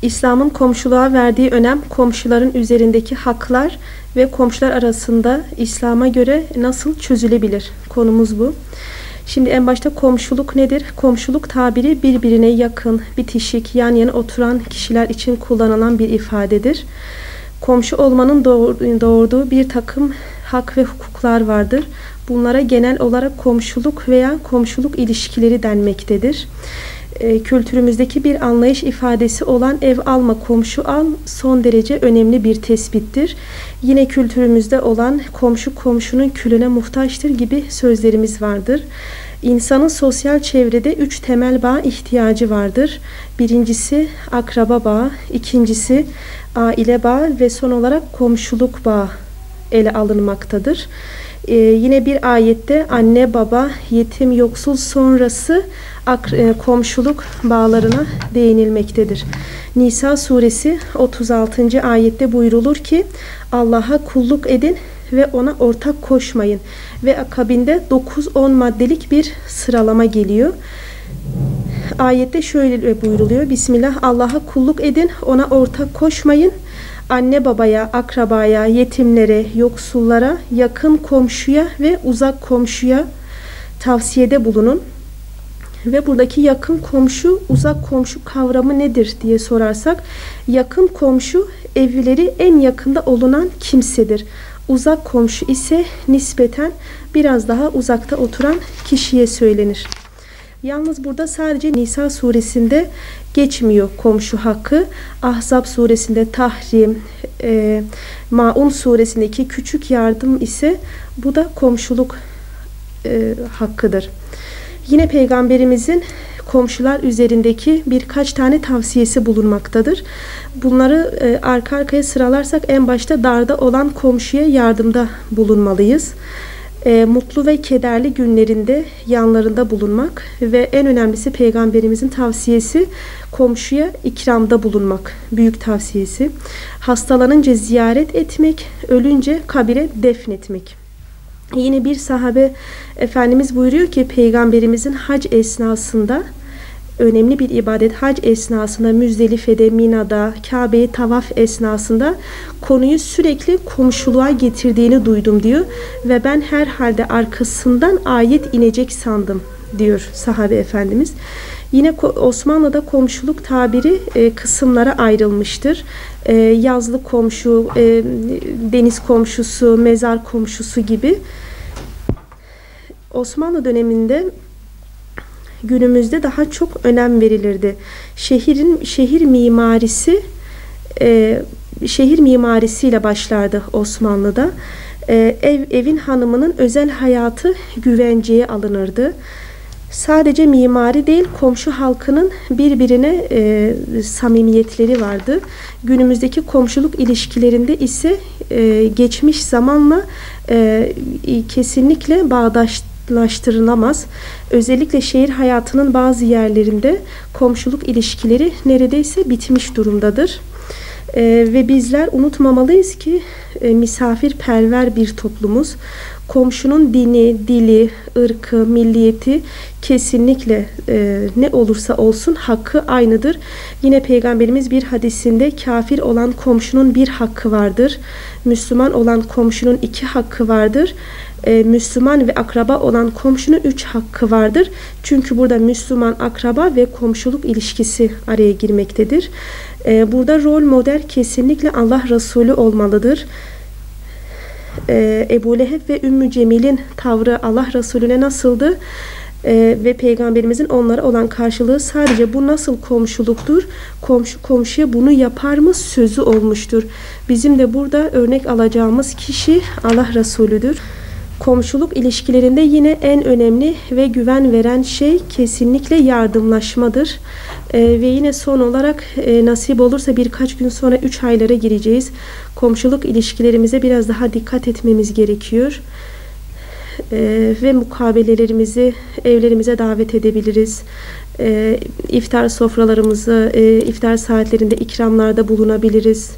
İslam'ın komşuluğa verdiği önem, komşuların üzerindeki haklar ve komşular arasında İslam'a göre nasıl çözülebilir? Konumuz bu. Şimdi en başta komşuluk nedir? Komşuluk tabiri birbirine yakın, bitişik, yan yana oturan kişiler için kullanılan bir ifadedir. Komşu olmanın doğurduğu bir takım hak ve hukuklar vardır. Bunlara genel olarak komşuluk veya komşuluk ilişkileri denmektedir. Kültürümüzdeki bir anlayış ifadesi olan ev alma komşu al son derece önemli bir tespittir. Yine kültürümüzde olan komşu komşunun külüne muhtaçtır gibi sözlerimiz vardır. İnsanın sosyal çevrede 3 temel bağ ihtiyacı vardır. Birincisi akraba bağı, ikincisi aile bağı ve son olarak komşuluk bağı ele alınmaktadır. Yine bir ayette anne, baba, yetim, yoksul sonrası komşuluk bağlarına değinilmektedir. Nisa suresi 36. ayette buyrulur ki Allah'a kulluk edin ve ona ortak koşmayın ve akabinde 9-10 maddelik bir sıralama geliyor. Ayette şöyle buyruluyor. Bismillah, Allah'a kulluk edin, ona ortak koşmayın. Anne babaya, akrabaya, yetimlere, yoksullara, yakın komşuya ve uzak komşuya tavsiyede bulunun. Ve buradaki yakın komşu, uzak komşu kavramı nedir diye sorarsak, yakın komşu evleri en yakında olunan kimsedir. Uzak komşu ise nispeten biraz daha uzakta oturan kişiye söylenir. Yalnız burada sadece Nisa suresinde geçmiyor komşu hakkı. Ahzab suresinde tahrim, Maun suresindeki küçük yardım ise bu da komşuluk hakkıdır. Yine Peygamberimizin komşular üzerindeki birkaç tane tavsiyesi bulunmaktadır. Bunları arka arkaya sıralarsak en başta darda olan komşuya yardımda bulunmalıyız. Mutlu ve kederli günlerinde yanlarında bulunmak ve en önemlisi Peygamberimizin tavsiyesi komşuya ikramda bulunmak. Büyük tavsiyesi. Hastalanınca ziyaret etmek, ölünce kabire defnetmek. Yine bir sahabe Efendimiz buyuruyor ki Peygamberimizin hac esnasında önemli bir ibadet hac esnasında Müzdelife'de, Mina'da, Kabe'yi tavaf esnasında konuyu sürekli komşuluğa getirdiğini duydum diyor ve ben herhalde arkasından ayet inecek sandım diyor sahabe efendimiz. Yine Osmanlı'da komşuluk tabiri kısımlara ayrılmıştır. Yazlık komşu, deniz komşusu, mezar komşusu gibi. Osmanlı döneminde günümüzde daha çok önem verilirdi. Şehir mimarisiyle başlardı Osmanlı'da. Evin hanımının özel hayatı güvenceye alınırdı. Sadece mimari değil, komşu halkının birbirine samimiyetleri vardı. Günümüzdeki komşuluk ilişkilerinde ise geçmiş zamanla kesinlikle bağdaştırılamaz. Özellikle şehir hayatının bazı yerlerinde komşuluk ilişkileri neredeyse bitmiş durumdadır. Ve bizler unutmamalıyız ki misafirperver bir toplumuz. Komşunun dini, dili, ırkı, milliyeti kesinlikle ne olursa olsun hakkı aynıdır. Yine Peygamberimiz bir hadisinde kafir olan komşunun bir hakkı vardır. Müslüman olan komşunun 2 hakkı vardır. Müslüman ve akraba olan komşunun 3 hakkı vardır. Çünkü burada Müslüman, akraba ve komşuluk ilişkisi araya girmektedir. Burada rol model kesinlikle Allah Resulü olmalıdır. Ebu Leheb ve Ümmü Cemil'in tavrı Allah Resulüne nasıldı? Ve Peygamberimizin onlara olan karşılığı sadece bu nasıl komşuluktur? Komşu komşuya bunu yapar mı? Sözü olmuştur. Bizim de burada örnek alacağımız kişi Allah Resulüdür. Komşuluk ilişkilerinde yine en önemli ve güven veren şey kesinlikle yardımlaşmadır. Ve yine son olarak nasip olursa birkaç gün sonra 3 aylara gireceğiz. Komşuluk ilişkilerimize biraz daha dikkat etmemiz gerekiyor. Ve mukabelelerimizi evlerimize davet edebiliriz. İftar sofralarımızı, iftar saatlerinde ikramlarda bulunabiliriz.